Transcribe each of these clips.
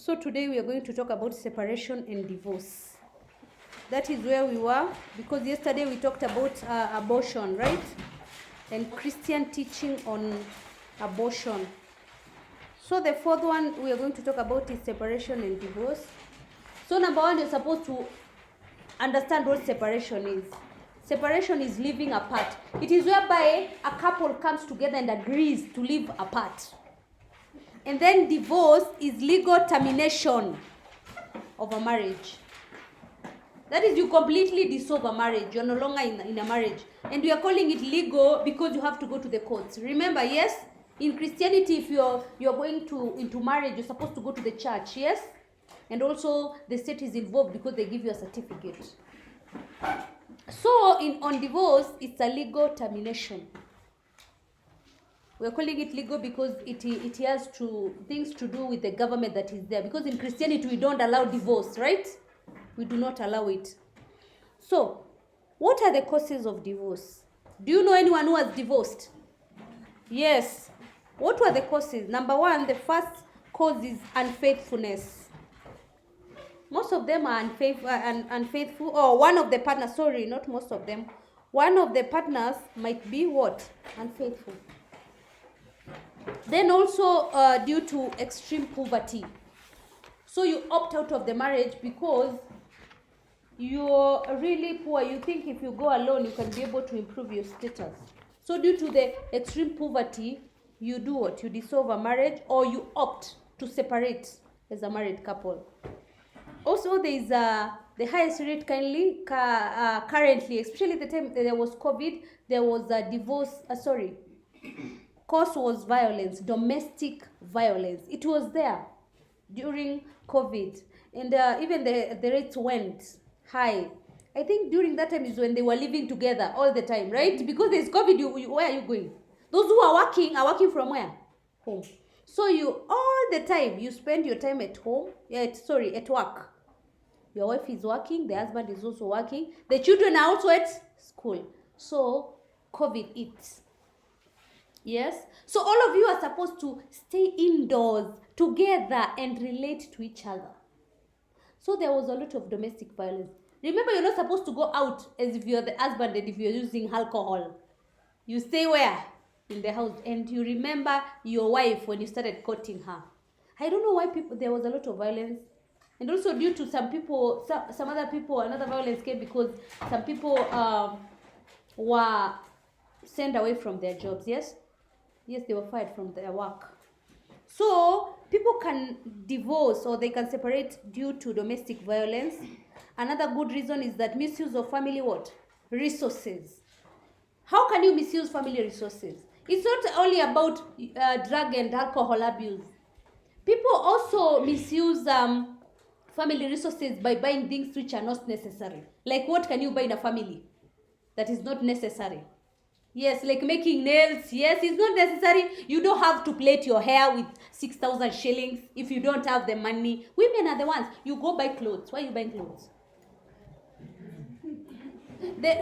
So today we are going to talk about separation and divorce. That is where we were, because yesterday we talked about abortion, right? And Christian teaching on abortion. So the fourth one we are going to talk about is separation and divorce. So number one, you're supposed to understand what separation is. Separation is living apart. It is whereby a couple comes together and agrees to live apart. And then divorce is legal termination of a marriage. That is, you completely dissolve a marriage. You're no longer in a marriage. And we are calling it legal because you have to go to the courts. Remember, yes? In Christianity, if you're going into marriage, you're supposed to go to the church, yes? And also the state is involved because they give you a certificate. So on divorce, it's a legal termination. We're calling it legal because it has things to do with the government that is there. Because in Christianity, we don't allow divorce, right? We do not allow it. So, what are the causes of divorce? Do you know anyone who was divorced? Yes. What were the causes? Number one, the first cause is unfaithfulness. Most of them are unfaithful, or one of the partners, sorry, not most of them. One of the partners might be what? Unfaithful. Then also due to extreme poverty. So you opt out of the marriage because you're really poor. You think if you go alone, you can be able to improve your status. So due to the extreme poverty, you do what? You dissolve a marriage, or you opt to separate as a married couple. Also, there is the highest rate currently, especially the time there was COVID, there was a divorce, cause was violence, domestic violence. It was there during COVID. And even the rates went high. I think during that time is when they were living together all the time, right? Because there's COVID, where are you going? Those who are working from where? Home. So you, all the time, you spend your time at home, at work. Your wife is working, the husband is also working. The children are also at school. So COVID eats. Yes? So all of you are supposed to stay indoors together and relate to each other. So there was a lot of domestic violence. Remember, you're not supposed to go out as if you're the husband and if you're using alcohol. You stay where? In the house. And you remember your wife when you started courting her. I don't know why there was a lot of violence. And also due to some other people, another violence came because some people were sent away from their jobs, yes? Yes, they were fired from their work. So, people can divorce or they can separate due to domestic violence. Another good reason is that misuse of family what? Resources. How can you misuse family resources? It's not only about drug and alcohol abuse. People also misuse family resources by buying things which are not necessary. Like, what can you buy in a family that is not necessary? Yes, like making nails. Yes, it's not necessary. You don't have to plait your hair with 6,000 shillings if you don't have the money. Women are the ones. You go buy clothes. Why are you buying clothes?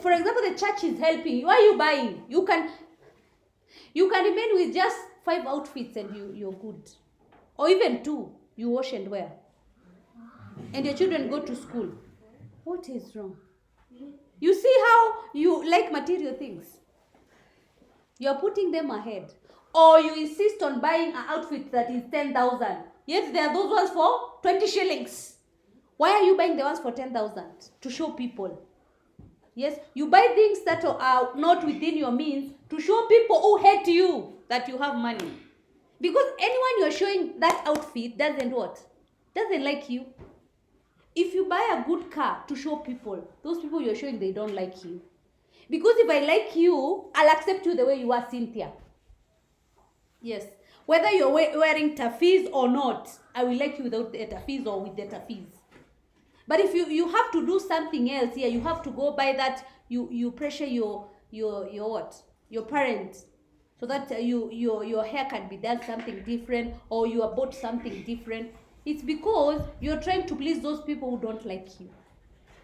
For example, the church is helping you. Why are you buying? You can remain with just 5 outfits and you're good. Or even 2. You wash and wear. And your children go to school. What is wrong? You see how you like material things. You're putting them ahead. Or you insist on buying an outfit that is 10,000. Yet there are those ones for 20 shillings. Why are you buying the ones for 10,000? To show people. Yes, you buy things that are not within your means to show people who hate you that you have money. Because anyone you're showing that outfit doesn't what? Doesn't like you. If you buy a good car to show people, those people you're showing, they don't like you. Because if I like you, I'll accept you the way you are, Cynthia. Yes. Whether you're wearing tafis or not, I will like you without the tafis or with the tafis. But if you have to do something else here, you have to go by that, you pressure your what? Your parents. So that your hair can be done something different, or you are bought something different. It's because you're trying to please those people who don't like you.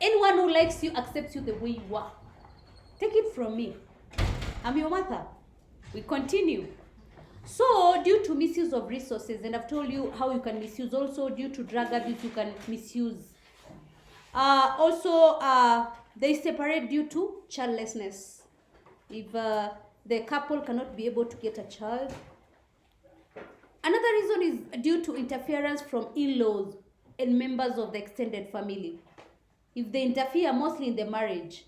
Anyone who likes you accepts you the way you are. Take it from me. I'm your mother. We continue. So, due to misuse of resources, and I've told you how you can misuse, also due to drug abuse, you can misuse. They separate due to childlessness. If the couple cannot be able to get a child. Another reason is due to interference from in-laws and members of the extended family. If they interfere mostly in the marriage.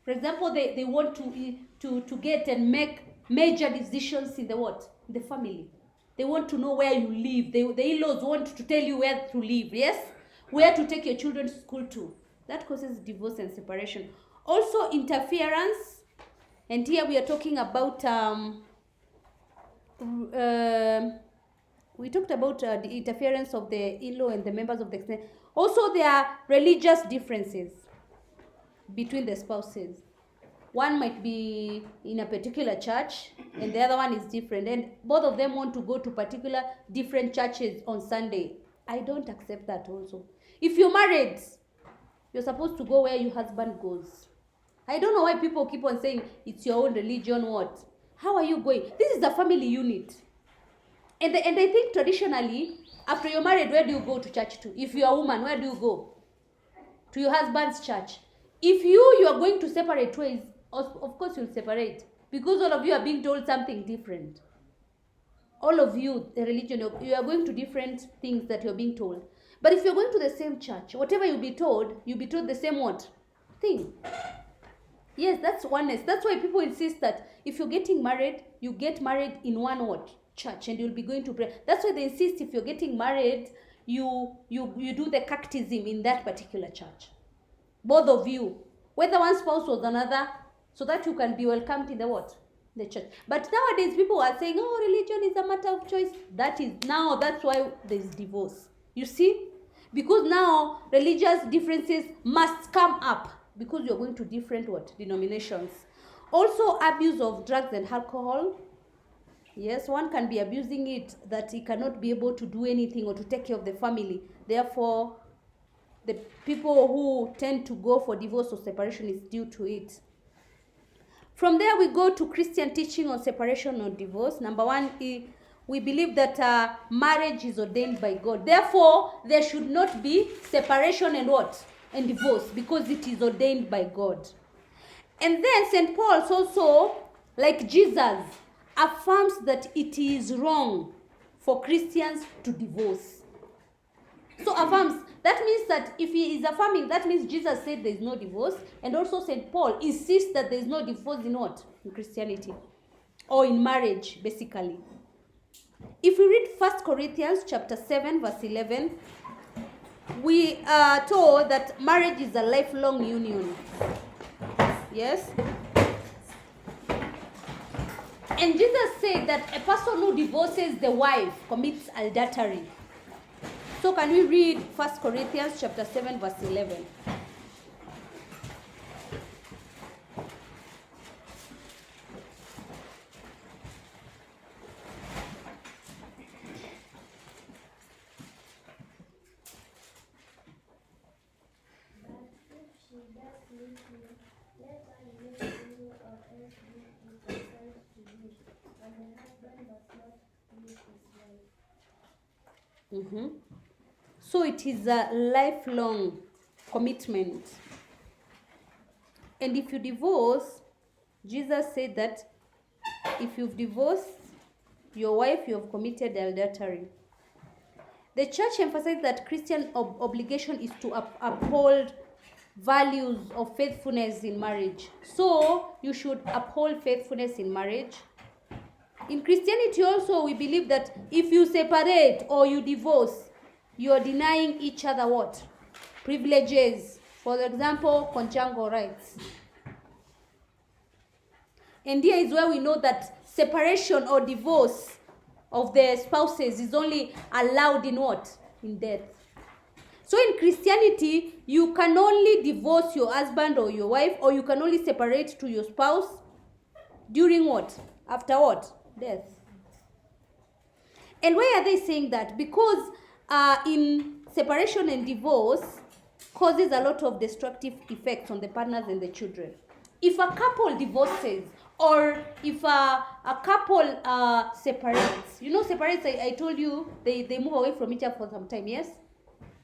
For example, they want to get and make major decisions in the what? In the family. They want to know where you live. The in-laws want to tell you where to live, yes? Where to take your children to school to. That causes divorce and separation. Also interference, and here we are talking about we talked about the interference of the in-law and the members of the extended. Also, there are religious differences between the spouses. One might be in a particular church and the other one is different, and both of them want to go to particular different churches on Sunday. I don't accept that also. If you're married, you're supposed to go where your husband goes. I don't know why people keep on saying it's your own religion. What? How are you going? This is the family unit. And I think traditionally, after you're married, where do you go to church to? If you're a woman, where do you go? To your husband's church. If you are going to separate ways, of course you'll separate. Because all of you are being told something different. All of you, the religion, you are going to different things that you're being told. But if you're going to the same church, whatever you'll be told the same what? Thing. Yes, that's oneness. That's why people insist that if you're getting married, you get married in one what? Church, and you'll be going to pray. That's why they insist if you're getting married, you do the catechism in that particular church. Both of you. Whether one spouse or another, so that you can be welcomed in the what? The church. But nowadays people are saying, oh, religion is a matter of choice. That's why there's divorce. You see? Because now religious differences must come up because you're going to different what? Denominations. Also abuse of drugs and alcohol. Yes, one can be abusing it that he cannot be able to do anything or to take care of the family. Therefore, the people who tend to go for divorce or separation is due to it. From there, we go to Christian teaching on separation or divorce. Number one, we believe that marriage is ordained by God. Therefore, there should not be separation and what? And divorce, because it is ordained by God. And then St. Paul also, like Jesus, affirms that it is wrong for Christians to divorce. So affirms, that means that if he is affirming, that means Jesus said there is no divorce, and also St. Paul insists that there is no divorce in what? In Christianity. Or in marriage, basically. If we read 1 Corinthians chapter 7, verse 11, we are told that marriage is a lifelong union. Yes? And Jesus said that a person who divorces the wife commits adultery. So can we read 1 Corinthians chapter 7, verse 11? So it is a lifelong commitment. And if you divorce, Jesus said that if you've divorced your wife, you have committed adultery. The church emphasized that Christian obligation is to uphold values of faithfulness in marriage. So you should uphold faithfulness in marriage. In Christianity also, we believe that if you separate or you divorce, you are denying each other what? Privileges. For example, conjugal rights. And here is where we know that separation or divorce of the spouses is only allowed in what? In death. So in Christianity, you can only divorce your husband or your wife, or you can only separate to your spouse during what? After what? Death. And why are they saying that? Because in separation and divorce causes a lot of destructive effects on the partners and the children. If a couple divorces Or if a couple separates, separates, I told you, they move away from each other for some time, yes?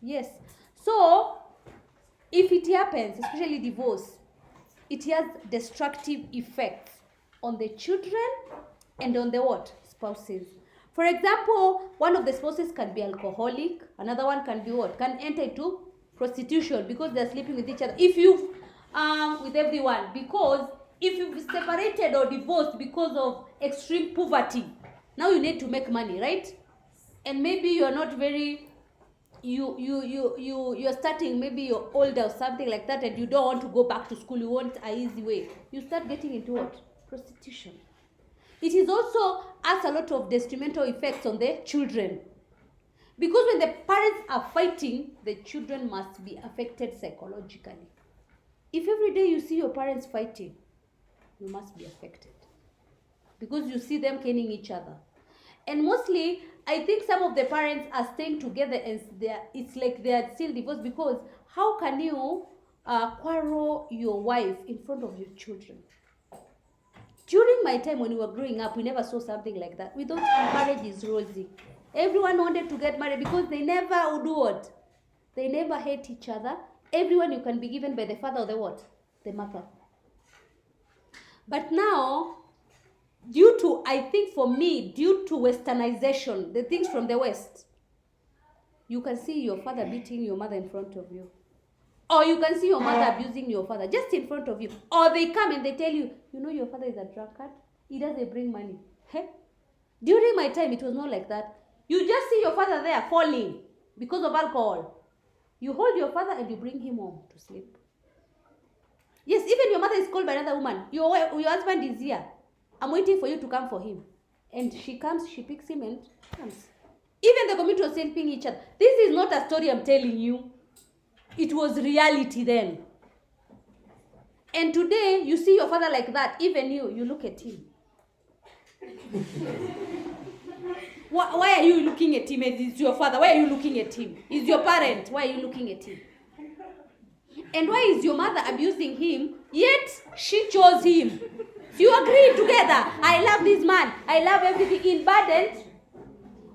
Yes. So, if it happens, especially divorce, it has destructive effects on the children and on the what? Spouses. For example, one of the spouses can be alcoholic, another one can be what? Can enter into prostitution because they're sleeping with each other. If you've, with everyone, because if you've separated or divorced because of extreme poverty, now you need to make money, right? And maybe you're not very, you're starting, maybe you're older or something like that, and you don't want to go back to school, you want an easy way. You start getting into what? Prostitution. It is also has a lot of detrimental effects on the children. Because when the parents are fighting, the children must be affected psychologically. If every day you see your parents fighting, you must be affected. Because you see them caning each other. And mostly, I think some of the parents are staying together and it's like they are still divorced, because how can you quarrel your wife in front of your children? During my time when we were growing up, we never saw something like that. We thought marriage is rosy. Everyone wanted to get married because they never would do what? They never hate each other. Everyone you can be given by the father or the what? The mother. But now, due to westernization, the things from the West, you can see your father beating your mother in front of you. Or you can see your mother abusing your father just in front of you. Or they come and they tell you, your father is a drunkard. He doesn't bring money. Hey? During my time, it was not like that. You just see your father there falling because of alcohol. You hold your father and you bring him home to sleep. Yes, even your mother is called by another woman. Your husband is here. I'm waiting for you to come for him. And she comes, she picks him and comes. Even the community was helping each other. This is not a story I'm telling you. It was reality then. And today, you see your father like that. Even you look at him. Why are you looking at him? It's your father. Why are you looking at him? He's your parent. Why are you looking at him? And why is your mother abusing him? Yet, she chose him. You agree together. I love this man. I love everything. In burden.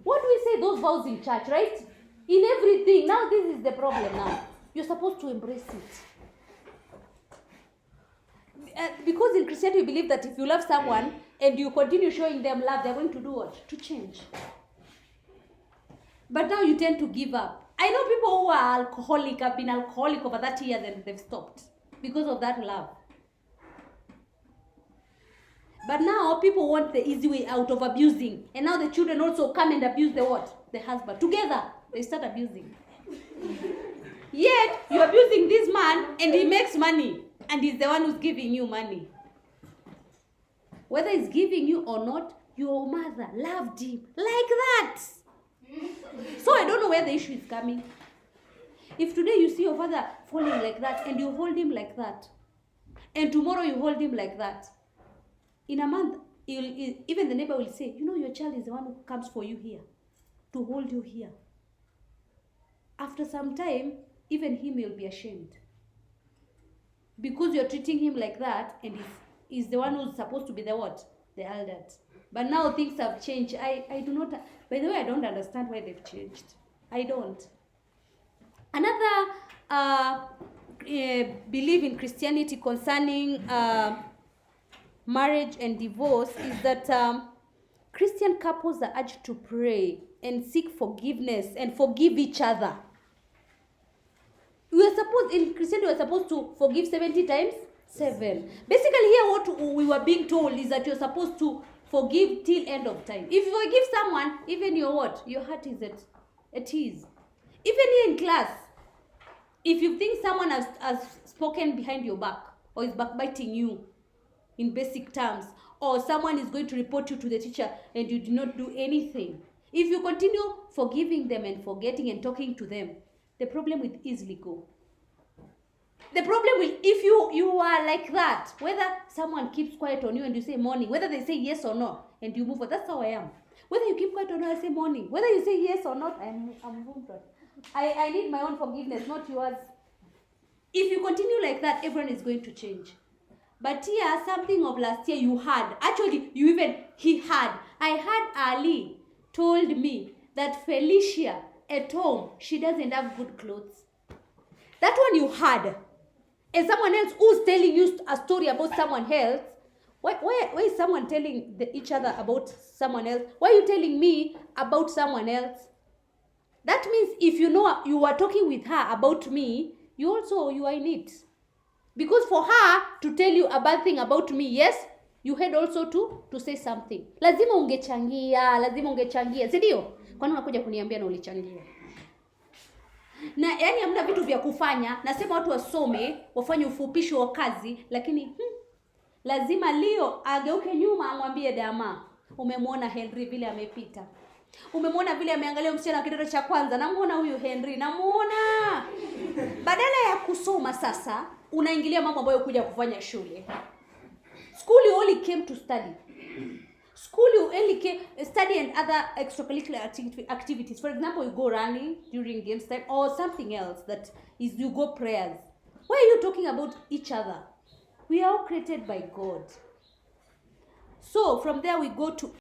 What do we say those vows in church, right? In everything. Now this is the problem now. You're supposed to embrace it. Because in Christianity we believe that if you love someone and you continue showing them love, they're going to do what? To change. But now you tend to give up. I know people who are alcoholic, have been alcoholic over 30 years and they've stopped because of that love. But now people want the easy way out of abusing. And now the children also come and abuse the what? The husband. Together, they start abusing. Yet, you're abusing this man and he makes money. And he's the one who's giving you money. Whether he's giving you or not, your mother loved him like that. So I don't know where the issue is coming. If today you see your father falling like that and you hold him like that, and tomorrow you hold him like that, in a month, even the neighbor will say, your child is the one who comes for you here, to hold you here. After some time, even him will be ashamed. Because you're treating him like that, and he's the one who's supposed to be the what? The elder. But now things have changed. I do not, by the way, I don't understand why they've changed. I don't. Another belief in Christianity concerning marriage and divorce is that Christian couples are urged to pray and seek forgiveness and forgive each other. In Christianity, we are supposed to forgive 70 times 7. Basically, here what we were being told is that you're supposed to forgive till end of time. If you forgive someone, even your what? Your heart is at ease. Even here in class, if you think someone has spoken behind your back or is backbiting you in basic terms, or someone is going to report you to the teacher and you do not do anything, if you continue forgiving them and forgetting and talking to them, the problem will easily go. The problem will, if you are like that, whether someone keeps quiet on you and you say morning, whether they say yes or no, and you move on, that's how I am. Whether you keep quiet or not, I say morning. Whether you say yes or not, I'm moved on. I need my own forgiveness, not yours. If you continue like that, everyone is going to change. But here, something of last year you had. Actually, he had. I had Ali told me that Felicia at home, she doesn't have good clothes. That one you had. And someone else who's telling you a story about someone else. Why is someone telling each other about someone else? Why are you telling me about someone else? That means if you know you are talking with her about me, you are in it. Because for her to tell you a bad thing about me, yes, you had also to say something. Lazima ungechangia, si ndio? Kwani unakuja kuniambia na ulichangia? Na yani hamna vitu vya kufanya, nasema watu wasome, wafanye ufupisho wa kazi, lakini lazima Leo ageuke nyuma amwambie Dama, umemwona Henry vile amepita. Umemwona vile ameangalia msichana wa kidato cha kwanza, namuona huyu Henry, namuona. Badala ya kusoma sasa, unaingilia mambo ambayo kuja kufanya shule. School you only came to study. School you only came study and other extracurricular activities. For example, you go running during games time or something else that is you go prayers. Why are you talking about each other? We are all created by God. So from there we go to